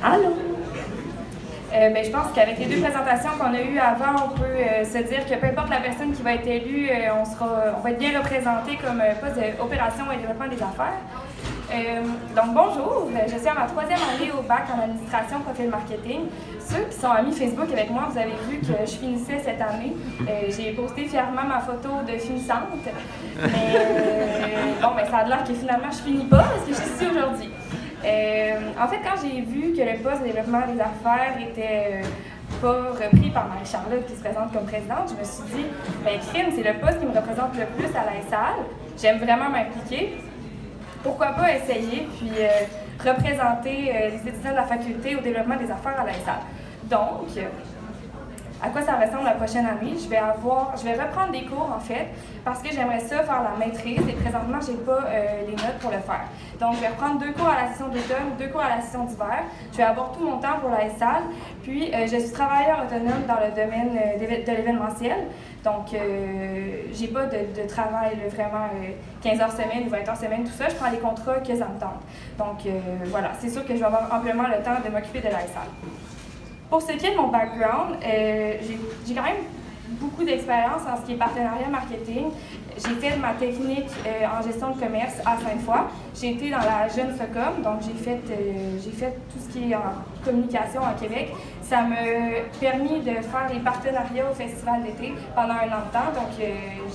Allô? Je pense qu'avec les deux présentations qu'on a eues avant, on peut se dire que peu importe la personne qui va être élue, on va être bien représenté comme poste d'opération et développement des affaires. Donc bonjour, je suis à ma 3e année au bac en administration profil marketing. Ceux qui sont amis Facebook avec moi, vous avez vu que je finissais cette année. J'ai posté fièrement ma photo de finissante. Mais ça a l'air que finalement je finis pas parce que je suis ici aujourd'hui. En fait, quand j'ai vu que le poste de développement des affaires était pas repris par Marie-Charlotte qui se présente comme présidente, je me suis dit, crime, c'est le poste qui me représente le plus à la SAL. J'aime vraiment m'impliquer. Pourquoi pas essayer, puis représenter les étudiants de la faculté au développement des affaires à la SAL. Donc, à quoi ça ressemble la prochaine année? Je vais reprendre des cours, en fait, parce que j'aimerais ça faire la maîtrise et présentement, je n'ai pas les notes pour le faire. Donc, je vais reprendre 2 cours à la session d'automne, 2 cours à la session d'hiver. Je vais avoir tout mon temps pour la SAL. Puis, je suis travailleur autonome dans le domaine de l'événementiel. Donc, j'ai pas de travail vraiment 15 heures semaine ou 20 heures semaine, tout ça. Je prends les contrats que ça me tente. Donc, voilà, c'est sûr que je vais avoir amplement le temps de m'occuper de la SAL. Pour ce qui est de mon background, j'ai quand même beaucoup d'expérience en ce qui est partenariat marketing. J'ai fait ma technique en gestion de commerce à Sainte-Foy. J'ai été dans la jeune SOCOM, donc j'ai fait tout ce qui est en communication à Québec. Ça m'a permis de faire les partenariats au festival d'été pendant un an de temps. Donc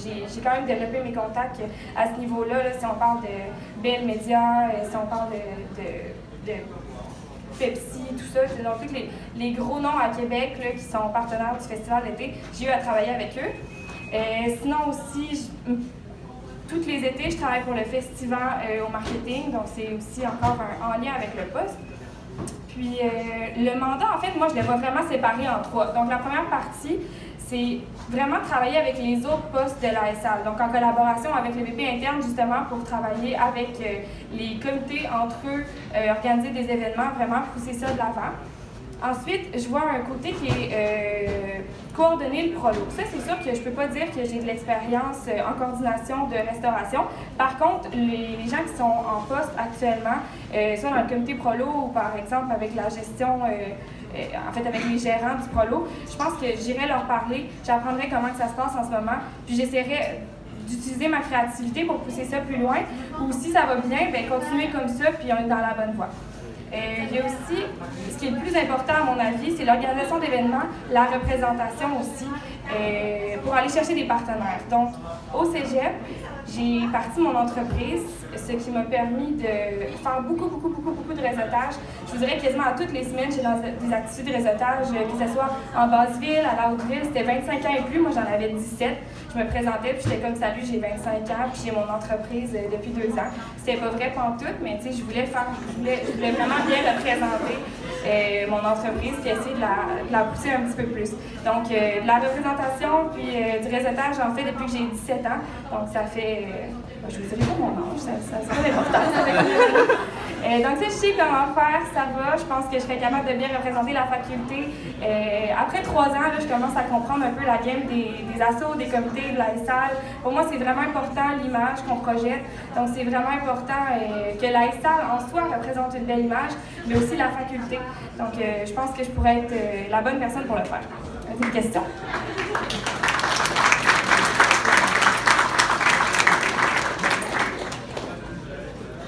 j'ai quand même développé mes contacts à ce niveau-là. Là, si on parle de Bell Media, si on parle de Pepsi, tout ça, donc tous les gros noms à Québec là, qui sont partenaires du festival d'été, j'ai eu à travailler avec eux. Sinon aussi, tous les étés, je travaille pour le festival au marketing, donc c'est aussi encore en lien avec le poste. Puis le mandat, en fait, moi, je le vois vraiment séparé en 3. Donc la première partie, c'est vraiment travailler avec les autres postes de la SAL, donc en collaboration avec le VP interne, justement, pour travailler avec les comités entre eux, organiser des événements, vraiment pousser ça de l'avant. Ensuite, je vois un côté qui est coordonner le prolo. Ça, c'est sûr que je ne peux pas dire que j'ai de l'expérience en coordination de restauration. Par contre, les gens qui sont en poste actuellement, soit dans le comité prolo ou par exemple avec la gestion, en fait avec les gérants du prolo, je pense que j'irai leur parler, j'apprendrai comment que ça se passe en ce moment, puis j'essaierai d'utiliser ma créativité pour pousser ça plus loin. Ou si ça va bien, continuer comme ça, puis on est dans la bonne voie. Il y a aussi, ce qui est le plus important à mon avis, c'est l'organisation d'événements, la représentation aussi, pour aller chercher des partenaires. Donc, au Cégep, j'ai parti mon entreprise, ce qui m'a permis de faire beaucoup de réseautage. Je vous dirais quasiment à toutes les semaines, j'ai dans des activités de réseautage, que ce soit en Basse-Ville, à la Haute-Ville, c'était 25 ans et plus, moi j'en avais 17. Je me présentais, puis j'étais comme « Salut, j'ai 25 ans, puis j'ai mon entreprise depuis 2 ans. » C'était pas vrai pantoute, mais tu sais, je voulais vraiment bien représenter mon entreprise, puis essayer de la pousser un petit peu plus. Donc, de la représentation, puis du réseautage, j'en fais depuis que j'ai 17 ans. Donc, ça fait... je vous dirai pas mon âge, ça pas d'importance. Donc, tu sais, je sais comment faire, ça va. Je pense que je serais capable de bien représenter la faculté. Après 3 ans, là, je commence à comprendre un peu la game des assos, des comités, de la SAL. Pour moi, c'est vraiment important l'image qu'on projette. Donc, c'est vraiment important que la SAL en soi représente une belle image, mais aussi la faculté. Donc, je pense que je pourrais être la bonne personne pour le faire. Avez-vous une question?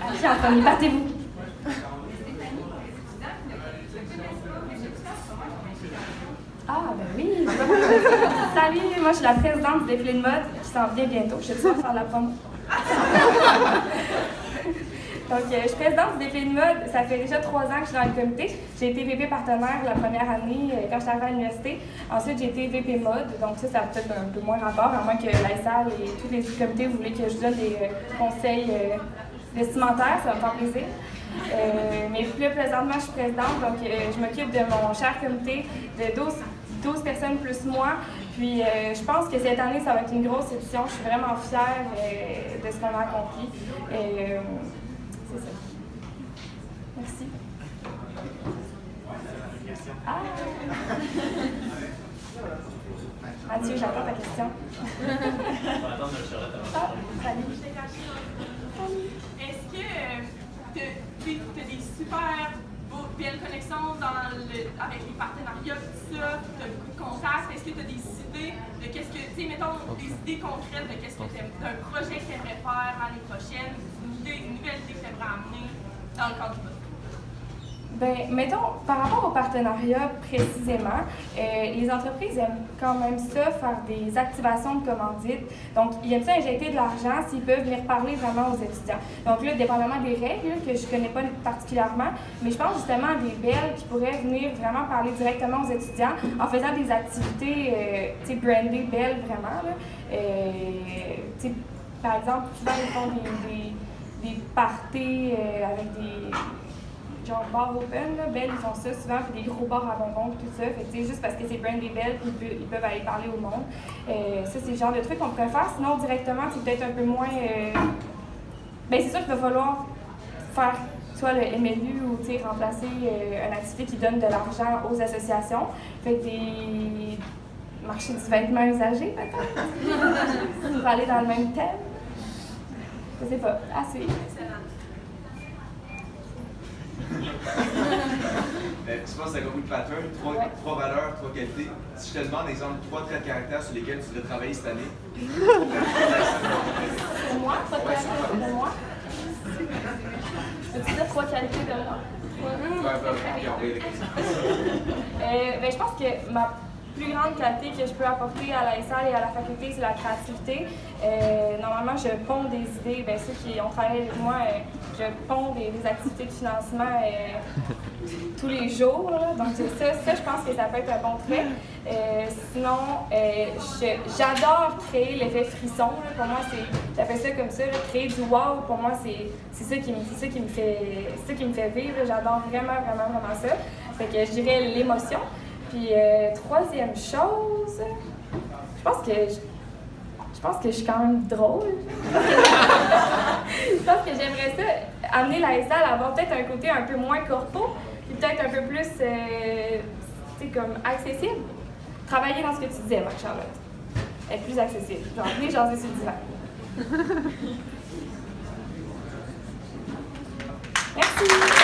Allez, Anthony, partez-vous. Ah, ben oui! Salut, moi je suis la présidente du défilé de mode qui s'en vient bientôt. Je sais pas faire la promo. Donc, je suis présidente du défilé de mode. Ça fait déjà 3 ans que je suis dans le comité. J'ai été VP partenaire la première année quand je suis arrivée à l'université. Ensuite, j'ai été VP mode. Donc, ça a peut-être un peu moins rapport, à moins que la SAL et tous les comités voulaient que je donne des conseils vestimentaires. Ça va me faire plaisir. Mais plus présentement, je suis présidente, donc je m'occupe de mon cher comité de 12 personnes plus moi. Puis je pense que cette année, ça va être une grosse édition. Je suis vraiment fière de ce qu'on a accompli. C'est ça. Merci. Ah! Mathieu, j'attends ta question. Ah, salut. Est-ce que tu as des super beaux belle connexion avec les partenariats, tout ça, tu as beaucoup de contacts. Est-ce que tu as des idées de qu'est-ce que, tu sais, mettons, des idées concrètes de qu'est-ce que d'un projet que tu aimerais faire l'année prochaine, une nouvelle idée que tu aimerais amener dans le cadre du podcast? Ben, mettons, par rapport au partenariat précisément, les entreprises aiment quand même ça, faire des activations de commandites. Donc, ils aiment ça injecter de l'argent s'ils peuvent venir parler vraiment aux étudiants. Donc là, dépendamment des règles, que je ne connais pas particulièrement, mais je pense justement à des belles qui pourraient venir vraiment parler directement aux étudiants en faisant des activités, tu sais, brandées belles vraiment, là. Tu sais, par exemple, souvent, ils font des parties avec des... genre bar open, là, Belle, ils font ça souvent, puis des gros bars à bonbons, tout ça. Fait que, juste parce que c'est brandé Belle, ils peuvent aller parler au monde. Ça, c'est le genre de truc qu'on pourrait faire. Sinon, directement, c'est peut-être un peu moins... Ben, c'est sûr qu'il va falloir faire soit le MLU ou remplacer une activité qui donne de l'argent aux associations. Fait que des marchés du vêtement usagé, peut-être. On va aller dans le même thème. Je sais pas. À suivre. Tu penses que c'est un groupe de pattern, trois valeurs, trois qualités. Si je te demande, exemple, 3 traits de caractère sur lesquels tu voudrais travailler cette année. Pour moi, 3 qualités de moi. Peux-tu dire 3 qualités de moi? Je pense que ma plus grande qualité que je peux apporter à la SAL et à la faculté, c'est la créativité. Normalement, je ponds des idées. Bien, ceux qui ont travaillé avec moi, je ponds des activités de financement tous les jours. Là. Donc, ça, je pense que ça peut être un bon trait. Sinon, j'adore créer l'effet frisson. Là. Pour moi, j'appelle ça comme ça. Là. Créer du wow, pour moi, c'est ça qui me fait vivre. J'adore vraiment ça. Fait que je dirais l'émotion. Puis, troisième chose, je pense que je suis quand même drôle. Je pense que j'aimerais ça, amener la SAL à avoir peut-être un côté un peu moins corpo, puis peut-être un peu plus, tu sais, comme accessible. Travailler dans ce que tu disais, Marc-Charlotte. Être plus accessible. Genre, venez jaser sur le divan. Merci!